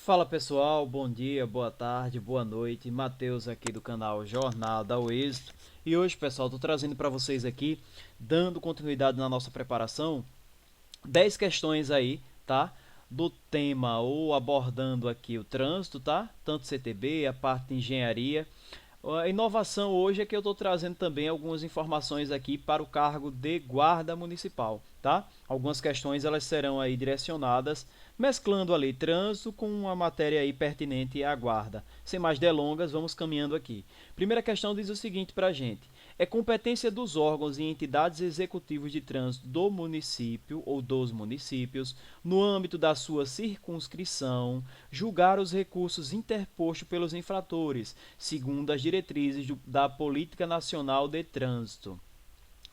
Fala pessoal, bom dia, boa tarde, boa noite. Matheus aqui do canal Jornada ao Êxito. E hoje, pessoal, estou trazendo para vocês aqui, dando continuidade na nossa preparação, 10 questões aí, tá? Do tema ou abordando aqui o trânsito, tá? Tanto CTB, a parte de engenharia. A inovação hoje é que eu estou trazendo também algumas informações aqui para o cargo de guarda municipal, tá? Algumas questões elas serão aí direcionadas, mesclando ali trânsito com uma matéria aí pertinente à guarda. Sem mais delongas, vamos caminhando aqui. Primeira questão diz o seguinte para a gente: é competência dos órgãos e entidades executivos de trânsito do município ou dos municípios, no âmbito da sua circunscrição, julgar os recursos interpostos pelos infratores, segundo as diretrizes da Política Nacional de Trânsito.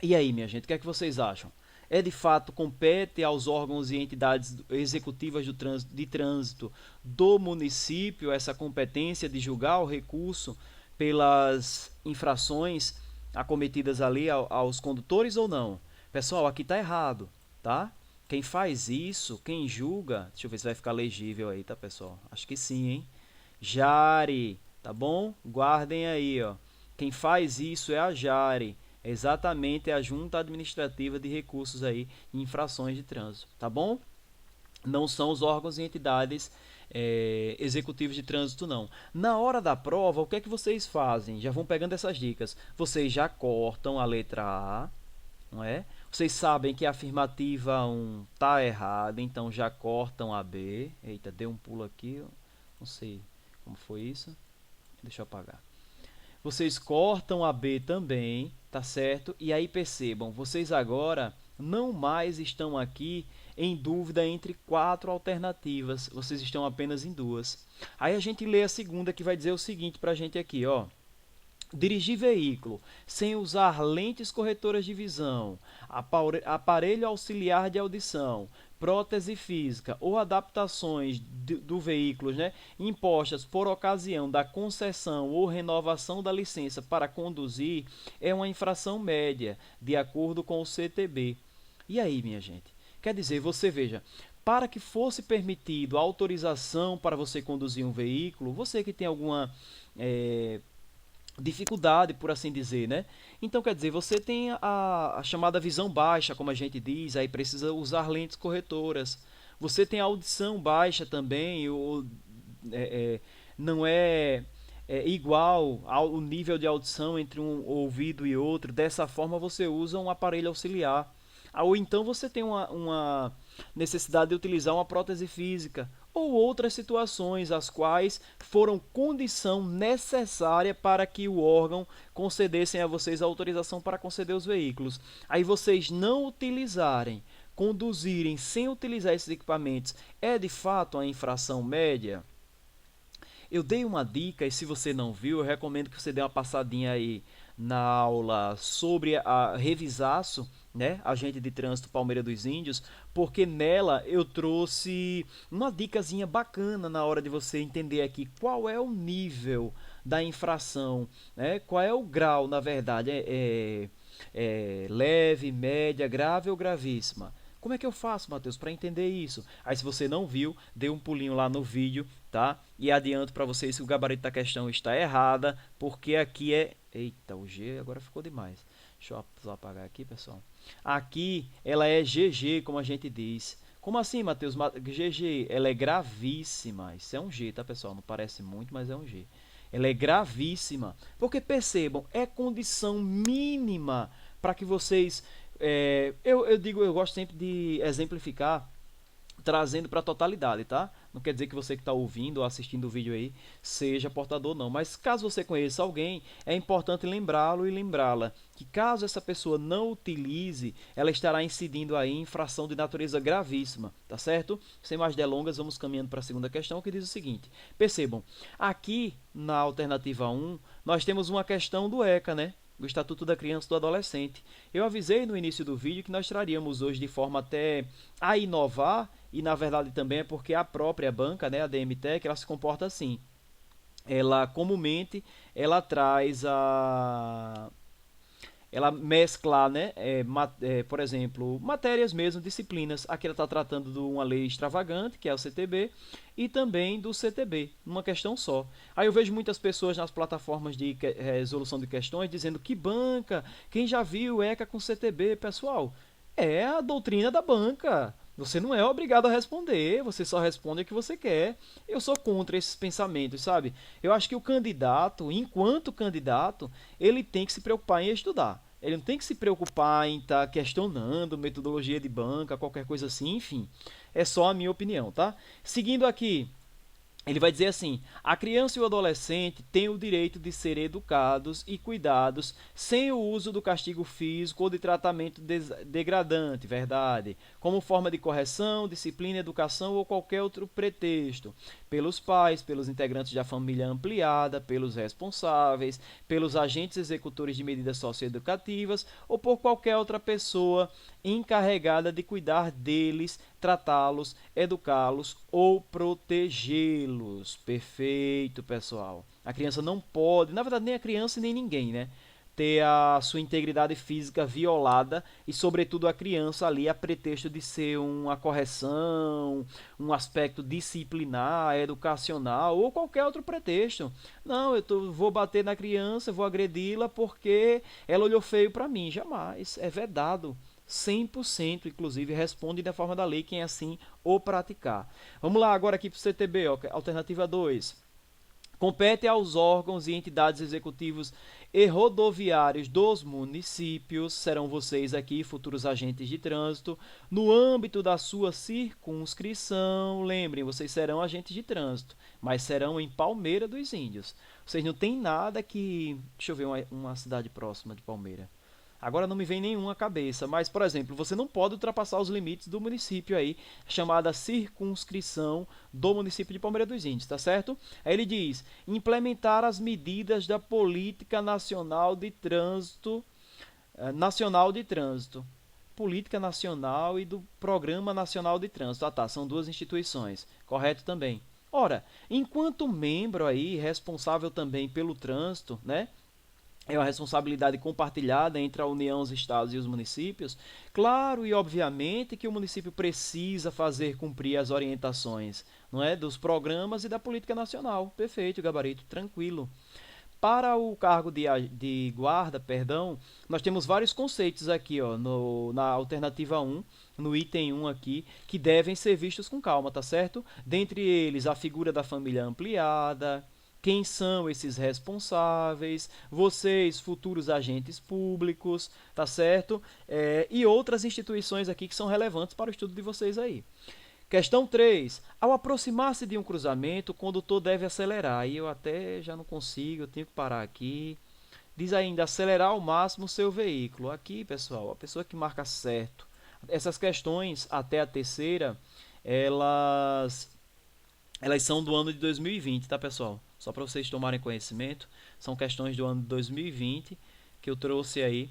E aí, minha gente, o que é que vocês acham? É de fato compete aos órgãos e entidades executivas de trânsito do município essa competência de julgar o recurso pelas infrações acometidas ali aos condutores ou não? Pessoal, aqui está errado, tá? Quem faz isso, quem julga, deixa eu ver se vai ficar legível aí, tá, pessoal? Acho que sim, hein? Jari, tá bom? Guardem aí, ó. Quem faz isso é a Jari. Exatamente a Junta Administrativa de Recursos aí em infrações de trânsito, tá bom? Não são os órgãos e entidades executivos de trânsito, não. Na hora da prova, o que é que vocês fazem? Já vão pegando essas dicas. Vocês já cortam a letra A, não é? Vocês sabem que a afirmativa 1 tá errada, então já cortam a B. Eita, deu um pulo aqui, não sei como foi isso. Deixa eu apagar. Vocês cortam a B também, tá certo? E aí percebam, vocês agora não mais estão aqui em dúvida entre quatro alternativas, vocês estão apenas em duas. Aí a gente lê a segunda que vai dizer o seguinte para a gente aqui, ó. Dirigir veículo sem usar lentes corretoras de visão, aparelho auxiliar de audição, prótese física ou adaptações do veículo, né, impostas por ocasião da concessão ou renovação da licença para conduzir é uma infração média, de acordo com o CTB. E aí, minha gente? Quer dizer, você veja, para que fosse permitido a autorização para você conduzir um veículo, você que tem alguma dificuldade, por assim dizer, né? Então, quer dizer, você tem a chamada visão baixa, como a gente diz, aí precisa usar lentes corretoras. Você tem a audição baixa também, ou, é, é, não é igual ao nível de audição entre um ouvido e outro. Dessa forma, você usa um aparelho auxiliar. Ou então você tem uma necessidade de utilizar uma prótese física ou outras situações as quais foram condição necessária para que o órgão concedessem a vocês a autorização para conceder os veículos. Aí vocês não utilizarem, conduzirem sem utilizar esses equipamentos, é de fato uma infração média? Eu dei uma dica e se você não viu, eu recomendo que você dê uma passadinha aí na aula sobre a revisaço, né, agente de trânsito Palmeira dos Índios, porque nela eu trouxe uma dicasinha bacana na hora de você entender aqui qual é o nível da infração, né, qual é o grau, na verdade, leve, média, grave ou gravíssima. Como é que eu faço, Matheus, para entender isso? Aí, se você não viu, dê um pulinho lá no vídeo, tá? E adianto para vocês que o gabarito da questão está errada, porque aqui é... Eita, o G agora ficou demais. Deixa eu só apagar aqui, pessoal. Aqui, ela é GG, como a gente diz. Como assim, Matheus? GG, ela é gravíssima. Isso é um G, tá, pessoal? Não parece muito, mas é um G. Ela é gravíssima. Porque, percebam, é condição mínima para que vocês eu digo, eu gosto sempre de exemplificar trazendo para a totalidade, tá? Não quer dizer que você que está ouvindo ou assistindo o vídeo aí seja portador, não. Mas caso você conheça alguém, é importante lembrá-lo e lembrá-la que caso essa pessoa não utilize, ela estará incidindo aí em infração de natureza gravíssima, tá certo? Sem mais delongas, vamos caminhando para a segunda questão, que diz o seguinte. Percebam, aqui na alternativa 1, nós temos uma questão do ECA, né? Do Estatuto da Criança e do Adolescente. Eu avisei no início do vídeo que nós traríamos hoje de forma até a inovar, e na verdade também é porque a própria banca, né, a DMTEC, ela se comporta assim. Ela comumente ela traz ela mesclar, né, por exemplo, matérias mesmo, disciplinas. Aqui ela está tratando de uma lei extravagante, que é o CTB, e também do CTB, numa questão só. Aí eu vejo muitas pessoas nas plataformas de resolução de questões dizendo que banca, quem já viu ECA com CTB, pessoal? É a doutrina da banca. Você não é obrigado a responder, você só responde o que você quer. Eu sou contra esses pensamentos, sabe? Eu acho que o candidato, enquanto candidato, ele tem que se preocupar em estudar. Ele não tem que se preocupar em estar questionando metodologia de banca, qualquer coisa assim, enfim. É só a minha opinião, tá? Seguindo aqui, ele vai dizer assim: a criança e o adolescente têm o direito de ser educados e cuidados sem o uso do castigo físico ou de tratamento degradante, verdade, como forma de correção, disciplina, educação ou qualquer outro pretexto, pelos pais, pelos integrantes da família ampliada, pelos responsáveis, pelos agentes executores de medidas socioeducativas ou por qualquer outra pessoa encarregada de cuidar deles, tratá-los, educá-los ou protegê-los. Perfeito, pessoal. A criança não pode, na verdade, nem a criança nem ninguém, né? Ter a sua integridade física violada e, sobretudo, a criança ali a pretexto de ser uma correção, um aspecto disciplinar, educacional ou qualquer outro pretexto. Não, vou bater na criança, vou agredi-la porque ela olhou feio para mim. Jamais. É vedado. 100%, inclusive, responde da forma da lei quem assim o praticar. Vamos lá agora aqui para o CTB, ó, alternativa 2. Compete aos órgãos e entidades executivos e rodoviários dos municípios, serão vocês aqui, futuros agentes de trânsito, no âmbito da sua circunscrição. Lembrem, vocês serão agentes de trânsito, mas serão em Palmeira dos Índios. Vocês não tem nada que... Deixa eu ver uma cidade próxima de Palmeira. Agora não me vem nenhuma à cabeça, mas, por exemplo, você não pode ultrapassar os limites do município aí, chamada circunscrição do município de Palmeira dos Índios, tá certo? Aí ele diz: implementar as medidas da Política Nacional de Trânsito, Política Nacional e do Programa Nacional de Trânsito. Ah, tá, são duas instituições, correto também. Ora, enquanto membro aí, responsável também pelo trânsito, né? É uma responsabilidade compartilhada entre a União, os estados e os municípios. Claro e obviamente que o município precisa fazer cumprir as orientações, não é, dos programas e da política nacional. Perfeito, gabarito, tranquilo. Para o cargo de guarda, perdão, nós temos vários conceitos aqui, ó, na alternativa 1, no item 1 aqui, que devem ser vistos com calma, tá certo? Dentre eles, a figura da família ampliada, quem são esses responsáveis, vocês, futuros agentes públicos, tá certo? E outras instituições aqui que são relevantes para o estudo de vocês aí. Questão 3. Ao aproximar-se de um cruzamento, o condutor deve acelerar. Aí eu até já não consigo, eu tenho que parar aqui. Diz ainda, acelerar ao máximo o seu veículo. Aqui, pessoal, a pessoa que marca certo. Essas questões, até a terceira, elas são do ano de 2020, tá, pessoal? Só para vocês tomarem conhecimento, são questões do ano de 2020 que eu trouxe aí.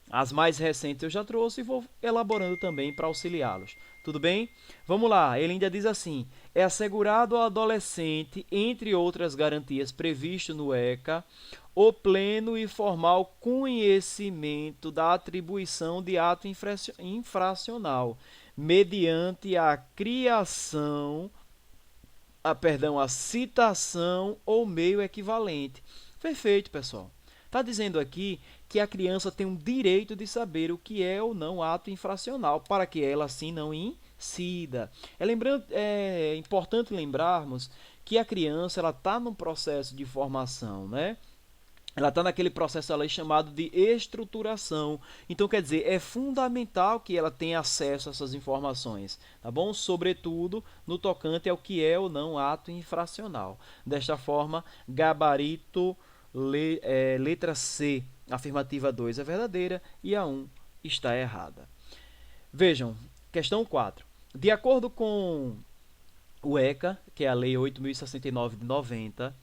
As mais recentes eu já trouxe e vou elaborando também para auxiliá-los. Tudo bem? Vamos lá, ele ainda diz assim: é assegurado ao adolescente, entre outras garantias previsto no ECA, o pleno e formal conhecimento da atribuição de ato infracional, mediante a criação, a citação ou meio equivalente. Perfeito, pessoal. Está dizendo aqui que a criança tem um direito de saber o que é ou não ato infracional, para que ela assim não incida. É importante lembrarmos que a criança está num processo de formação, né? Ela está naquele processo ali chamado de estruturação. Então, quer dizer, é fundamental que ela tenha acesso a essas informações, tá bom? Sobretudo no tocante ao que é ou não ato infracional. Desta forma, gabarito, letra C, afirmativa 2 é verdadeira e a 1 está errada. Vejam, questão 4. De acordo com o ECA, que é a Lei 8.069 de 90,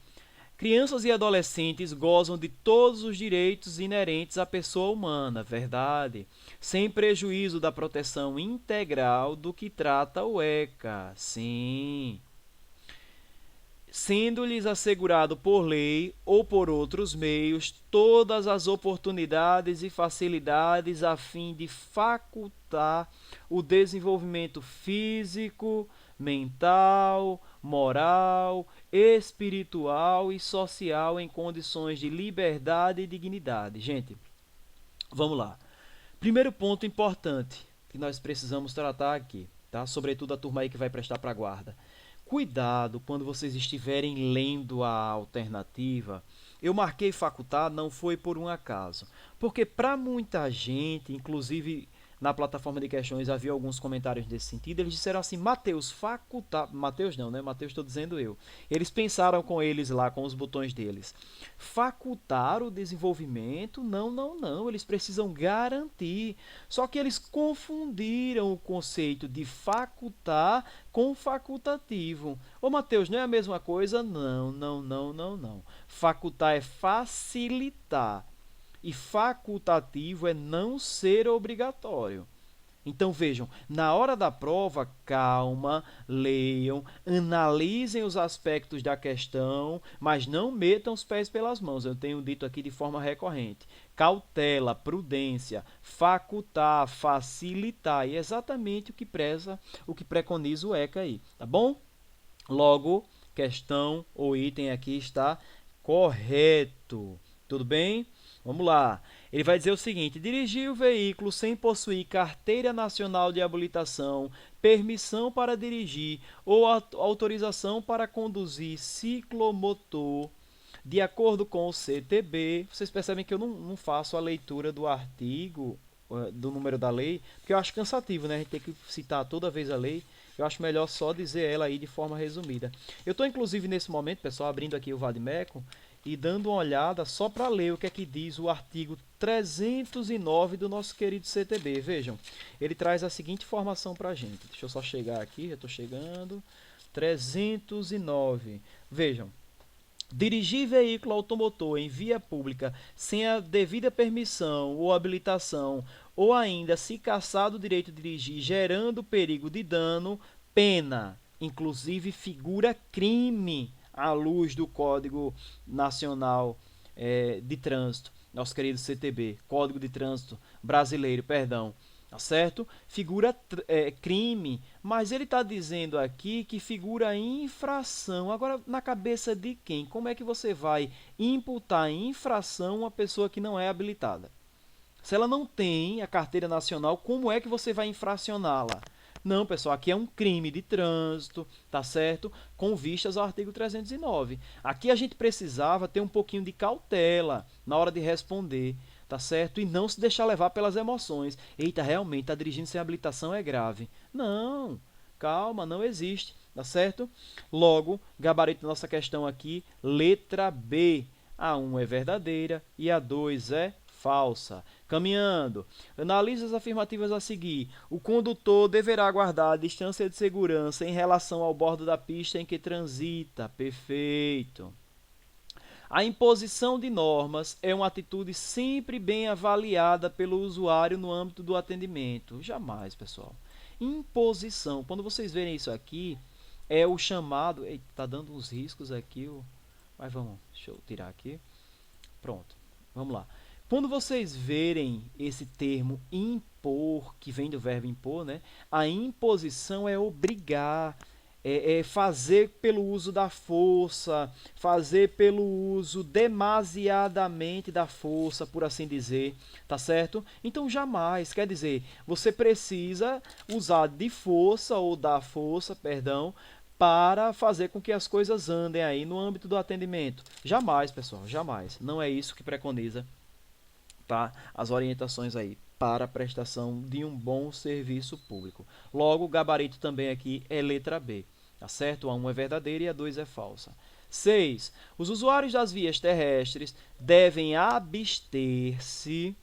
crianças e adolescentes gozam de todos os direitos inerentes à pessoa humana, verdade, sem prejuízo da proteção integral do que trata o ECA. Sim. sendo-lhes assegurado por lei ou por outros meios todas as oportunidades e facilidades a fim de facultar o desenvolvimento físico, mental, moral, espiritual e social em condições de liberdade e dignidade. Gente, vamos lá. Primeiro ponto importante que nós precisamos tratar aqui, tá? Sobretudo a turma aí que vai prestar para a guarda. Cuidado quando vocês estiverem lendo a alternativa. Eu marquei facultar, não foi por um acaso. Porque para muita gente, inclusive na plataforma de questões havia alguns comentários nesse sentido, eles disseram assim, Mateus, facultar... Mateus não, né? Mateus estou dizendo eu. Eles pensaram com eles lá, com os botões deles. Facultar o desenvolvimento? Não, não, não. Eles precisam garantir. Só que eles confundiram o conceito de facultar com facultativo. Ô, Mateus, não é a mesma coisa? Não, não, não, não, não. Facultar é facilitar. E facultativo é não ser obrigatório. Então vejam, na hora da prova, calma, leiam, analisem os aspectos da questão, mas não metam os pés pelas mãos. Eu tenho dito aqui de forma recorrente. Cautela, prudência, facultar, facilitar. E é exatamente o que preza, o que preconiza o ECA aí, tá bom? Logo, questão ou item aqui está correto. Tudo bem? Vamos lá. Ele vai dizer o seguinte, dirigir o veículo sem possuir carteira nacional de habilitação, permissão para dirigir ou autorização para conduzir ciclomotor, de acordo com o CTB. Vocês percebem que eu não faço a leitura do artigo, do número da lei, porque eu acho cansativo, né? A gente tem que citar toda vez a lei. Eu acho melhor só dizer ela aí de forma resumida. Eu estou, inclusive, nesse momento, pessoal, abrindo aqui o Vadimeco, e dando uma olhada só para ler o que é que diz o artigo 309 do nosso querido CTB. Vejam, ele traz a seguinte informação para a gente. Deixa eu só chegar aqui, já estou chegando. 309. Vejam, dirigir veículo automotor em via pública sem a devida permissão ou habilitação, ou ainda se cassado o direito de dirigir, gerando perigo de dano, pena, inclusive figura crime, à luz do Código Nacional de Trânsito, nosso querido CTB, Código de Trânsito Brasileiro, perdão, tá certo? Figura crime, mas ele está dizendo aqui que figura infração. Agora, na cabeça de quem? Como é que você vai imputar infração uma pessoa que não é habilitada? Se ela não tem a carteira nacional, como é que você vai infracioná-la? Não, pessoal, aqui é um crime de trânsito, tá certo? Com vistas ao artigo 309. Aqui a gente precisava ter um pouquinho de cautela na hora de responder, tá certo? E não se deixar levar pelas emoções. Eita, realmente, tá dirigindo sem habilitação é grave. Não, calma, não existe, tá certo? Logo, gabarito da nossa questão aqui, letra B. A 1 é verdadeira e a 2 é falsa. Caminhando, analise as afirmativas a seguir. O condutor deverá guardar a distância de segurança em relação ao bordo da pista em que transita. Perfeito. A imposição de normas é uma atitude sempre bem avaliada pelo usuário no âmbito do atendimento. Jamais, pessoal. Imposição. Quando vocês verem isso aqui, é o chamado... Eita, tá dando uns riscos aqui. Mas vamos, deixa eu tirar aqui. Pronto, vamos lá. Quando vocês verem esse termo impor, que vem do verbo impor, né? A imposição é obrigar, é fazer pelo uso da força, fazer pelo uso demasiadamente da força, por assim dizer, tá certo? Então, jamais, quer dizer, você precisa usar de força ou da força, perdão, para fazer com que as coisas andem aí no âmbito do atendimento. Jamais, pessoal, jamais. Não é isso que preconiza, tá? As orientações aí para a prestação de um bom serviço público. Logo, o gabarito também aqui é letra B, tá certo? A 1 é verdadeira e a 2 é falsa. 6. Os usuários das vias terrestres devem abster-se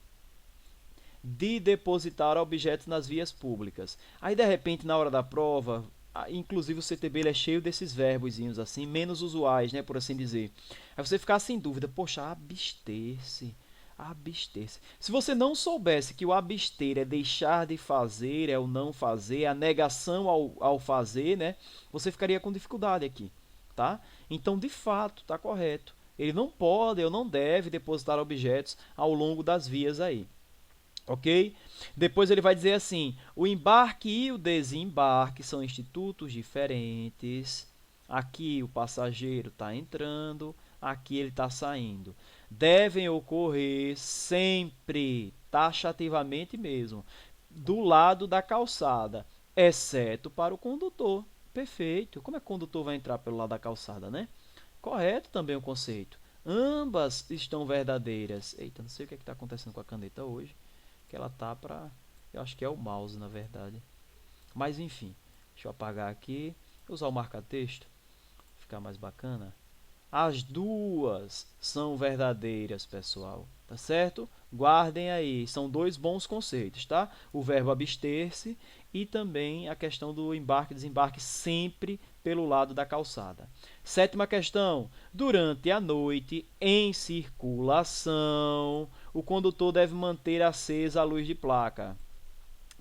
de depositar objetos nas vias públicas. Aí, de repente, na hora da prova, inclusive o CTB ele é cheio desses verbozinhos assim, menos usuais, né, por assim dizer. Aí você ficar sem dúvida, poxa, abster-se. Abster-se. Se você não soubesse que o abster é deixar de fazer, é o não fazer, a negação ao fazer, né? Você ficaria com dificuldade aqui, tá? Então, de fato, está correto. Ele não pode ou não deve depositar objetos ao longo das vias aí. Ok? Depois ele vai dizer assim: o embarque e o desembarque são institutos diferentes. Aqui o passageiro está entrando, aqui ele está saindo. Devem ocorrer sempre, taxativamente mesmo, do lado da calçada, exceto para o condutor. Perfeito. Como é que o condutor vai entrar pelo lado da calçada, né? Correto também o conceito. Ambas estão verdadeiras. Eita, não sei o que está acontecendo com a caneta hoje. Que ela tá para... Eu acho que é o mouse, na verdade. Mas enfim, deixa eu apagar aqui. Usar o marca-texto. Ficar mais bacana. As duas são verdadeiras, pessoal. Tá certo? Guardem aí. São dois bons conceitos, tá? O verbo abster-se e também a questão do embarque e desembarque sempre pelo lado da calçada. Sétima questão. Durante a noite, em circulação, o condutor deve manter acesa a luz de placa.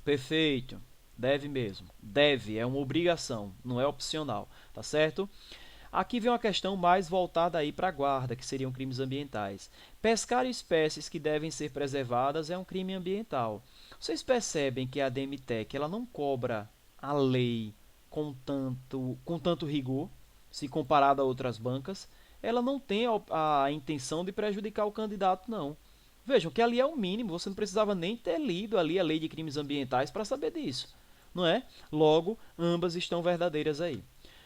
Perfeito. Deve mesmo. Deve, é uma obrigação, não é opcional, tá certo? Aqui vem uma questão mais voltada aí para a guarda, que seriam crimes ambientais. Pescar espécies que devem ser preservadas é um crime ambiental. Vocês percebem que a DMTEC ela não cobra a lei com tanto rigor, se comparado a outras bancas. Ela não tem a intenção de prejudicar o candidato, não. Vejam que ali é o mínimo, você não precisava nem ter lido ali a lei de crimes ambientais para saber disso, não é? Logo, ambas estão verdadeiras aí.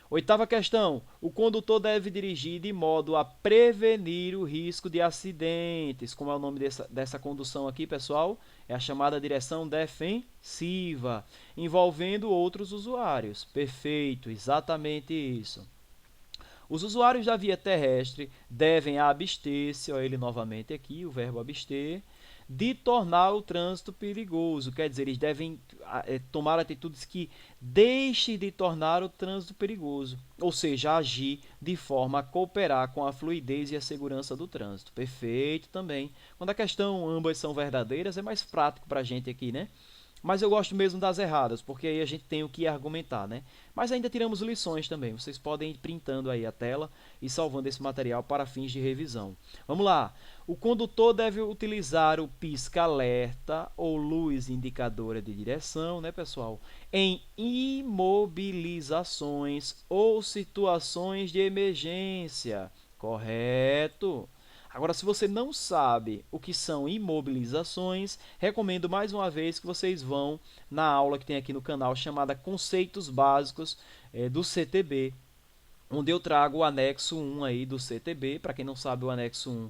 Oitava questão. O condutor deve dirigir de modo a prevenir o risco de acidentes. Como é o nome dessa condução aqui, pessoal? É a chamada direção defensiva, envolvendo outros usuários. Perfeito, exatamente isso. Os usuários da via terrestre devem abster-se, olha ele novamente aqui, o verbo abster, de tornar o trânsito perigoso. Quer dizer, eles devem tomar atitudes que deixem de tornar o trânsito perigoso, ou seja, agir de forma a cooperar com a fluidez e a segurança do trânsito. Perfeito também. Quando a questão ambas são verdadeiras, é mais prático para a gente aqui, né? Mas eu gosto mesmo das erradas, porque aí a gente tem o que argumentar, né? Mas ainda tiramos lições também. Vocês podem ir printando aí a tela e salvando esse material para fins de revisão. Vamos lá. O condutor deve utilizar o pisca-alerta ou luz indicadora de direção, né, pessoal? Em imobilizações ou situações de emergência. Correto? Agora, se você não sabe o que são imobilizações, recomendo mais uma vez que vocês vão na aula que tem aqui no canal chamada Conceitos Básicos do CTB, onde eu trago o anexo 1 aí do CTB. Para quem não sabe, o anexo 1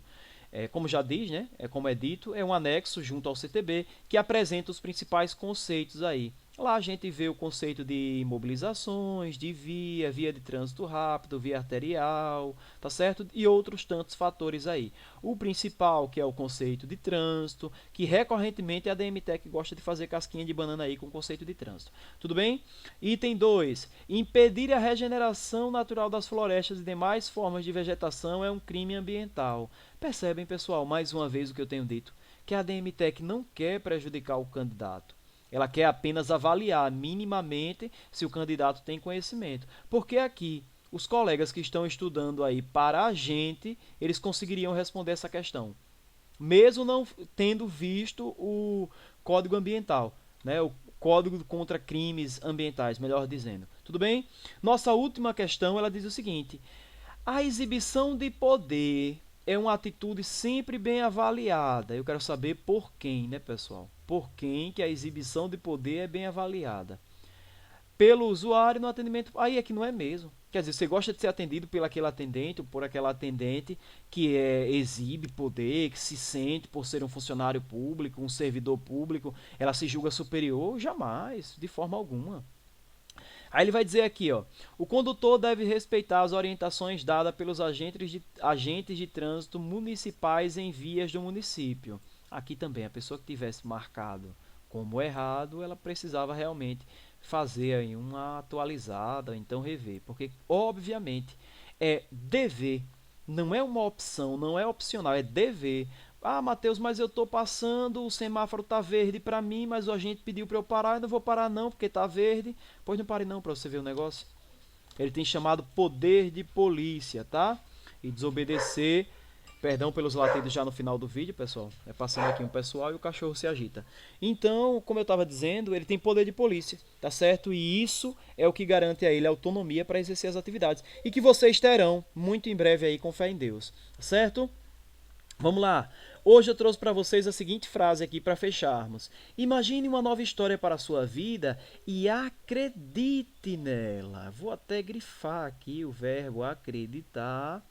como já diz, né? Como é dito, é um anexo junto ao CTB que apresenta os principais conceitos aí. Lá a gente vê o conceito de imobilizações, de via de trânsito rápido, via arterial, tá certo? E outros tantos fatores aí. O principal, que é o conceito de trânsito, que recorrentemente a DMTEC gosta de fazer casquinha de banana aí com o conceito de trânsito. Tudo bem? Item 2. Impedir a regeneração natural das florestas e demais formas de vegetação é um crime ambiental. Percebem, pessoal, mais uma vez o que eu tenho dito, que a DMTEC não quer prejudicar o candidato. Ela quer apenas avaliar minimamente se o candidato tem conhecimento. Porque aqui, os colegas que estão estudando aí para a gente, eles conseguiriam responder essa questão. Mesmo não tendo visto o Código Ambiental, né? O Código contra Crimes Ambientais, melhor dizendo. Tudo bem? Nossa última questão, ela diz o seguinte: a exibição de poder é uma atitude sempre bem avaliada. Eu quero saber por quem, né, pessoal? Por quem que a exibição de poder é bem avaliada? Pelo usuário no atendimento. Aí é que não é mesmo. Quer dizer, você gosta de ser atendido por aquele atendente ou por aquela atendente que exibe poder, que se sente por ser um funcionário público, um servidor público, ela se julga superior? Jamais, de forma alguma. Aí ele vai dizer aqui, ó, o condutor deve respeitar as orientações dadas pelos agentes de trânsito municipais em vias do município. Aqui também, a pessoa que tivesse marcado como errado, ela precisava realmente fazer aí uma atualizada, então rever, porque obviamente é dever, não é uma opção, não é opcional, é dever. Ah, Matheus, mas eu estou passando, o semáforo está verde para mim, mas o agente pediu para eu parar, eu não vou parar não, porque está verde. Pois não pare não para você ver o negócio. ele tem chamado poder de polícia, tá? E desobedecer, perdão pelos latidos já no final do vídeo, pessoal. É passando aqui um pessoal e o cachorro se agita. Então, como eu estava dizendo, ele tem poder de polícia, tá certo? E isso é o que garante a ele autonomia para exercer as atividades. E que vocês terão muito em breve aí com fé em Deus, tá certo? Vamos lá. Hoje eu trouxe para vocês a seguinte frase aqui para fecharmos. Imagine uma nova história para a sua vida e acredite nela. Vou até grifar aqui o verbo acreditar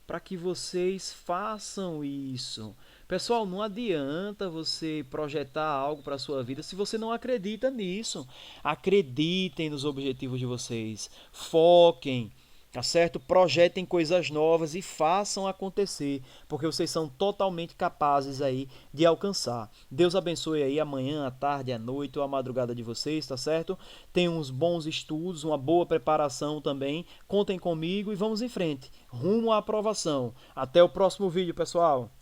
para que vocês façam isso. Pessoal, não adianta você projetar algo para a sua vida se você não acredita nisso. Acreditem nos objetivos de vocês. Foquem, tá certo? Projetem coisas novas e façam acontecer, porque vocês são totalmente capazes aí de alcançar. Deus abençoe aí amanhã, à tarde, à noite ou à madrugada de vocês, tá certo? Tenham uns bons estudos, uma boa preparação também. Contem comigo e vamos em frente, rumo à aprovação. Até o próximo vídeo, pessoal!